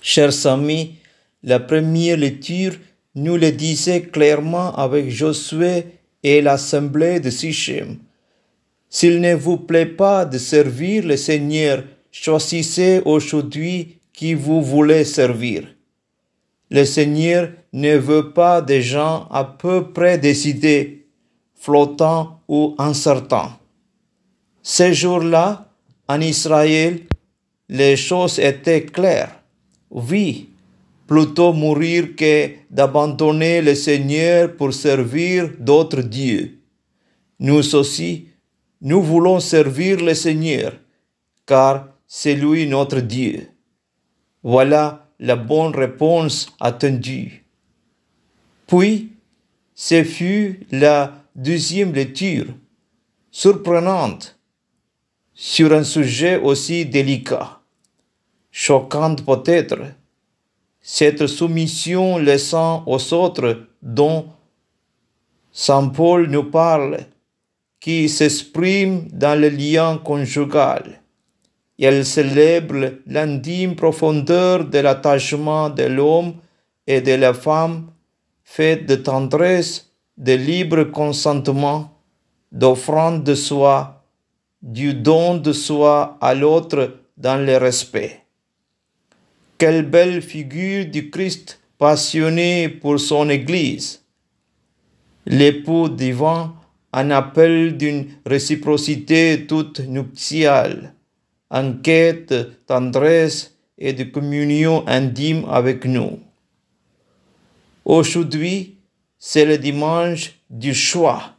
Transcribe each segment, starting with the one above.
Chers amis, la première lecture nous le disait clairement avec Josué et l'assemblée de Sichem. S'il ne vous plaît pas de servir le Seigneur, choisissez aujourd'hui qui vous voulez servir. Le Seigneur ne veut pas des gens à peu près décidés, flottants ou incertains. Ces jours-là, en Israël, les choses étaient claires. Oui, plutôt mourir que d'abandonner le Seigneur pour servir d'autres dieux. Nous aussi, nous voulons servir le Seigneur, car c'est lui notre Dieu. Voilà la bonne réponse attendue. Puis, ce fut la deuxième lecture, surprenante, sur un sujet aussi délicat, choquante peut-être, cette soumission les uns aux autres dont Saint Paul nous parle, qui s'exprime dans le lien conjugal. Elle célèbre l'intime profondeur de l'attachement de l'homme et de la femme, fait de tendresse, de libre consentement, d'offrande de soi, du don de soi à l'autre dans le respect. Quelle belle figure du Christ passionné pour son Église. L'époux divin en appelle d'une réciprocité toute nuptiale, en quête de tendresse et de communion intime avec nous. Aujourd'hui, c'est le dimanche du choix.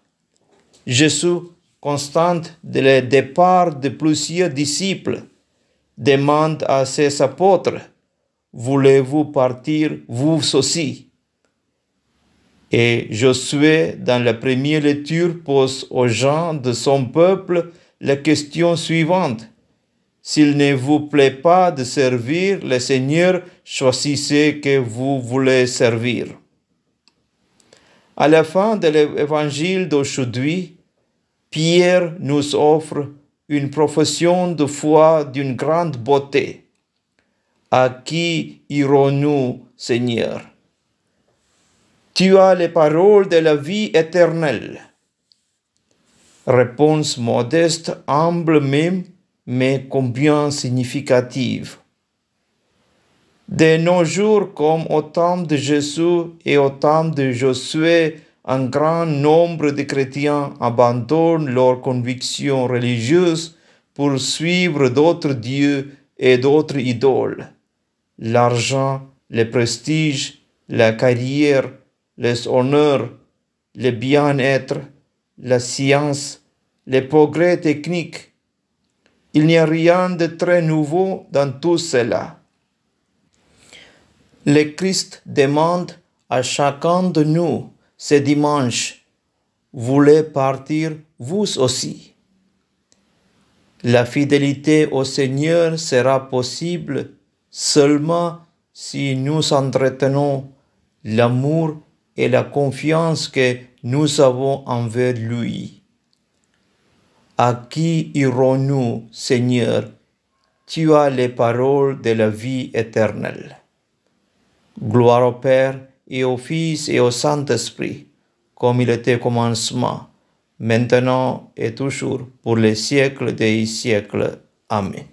Jésus, constant dès le départ de plusieurs disciples, demande à ses apôtres, « Voulez-vous partir vous aussi ?» Et Josué, dans la première lecture, pose aux gens de son peuple la question suivante. S'il ne vous plaît pas de servir le Seigneur, choisissez que vous voulez servir. À la fin de l'évangile d'aujourd'hui, Pierre nous offre une profession de foi d'une grande beauté. À qui irons-nous, Seigneur? Tu as les paroles de la vie éternelle. Réponse modeste, humble même, mais combien significative. De nos jours, comme au temps de Jésus et au temps de Josué, un grand nombre de chrétiens abandonnent leurs convictions religieuses pour suivre d'autres dieux et d'autres idoles. L'argent, le prestige, la carrière, les honneurs, le bien-être, la science, les progrès techniques. Il n'y a rien de très nouveau dans tout cela. Le Christ demande à chacun de nous ce dimanche, voulez partir vous aussi. La fidélité au Seigneur sera possible seulement si nous entretenons l'amour et la confiance que nous avons envers lui. À qui irons-nous, Seigneur? Tu as les paroles de la vie éternelle. Gloire au Père et au Fils et au Saint-Esprit, comme il était au commencement, maintenant et toujours, pour les siècles des siècles. Amen.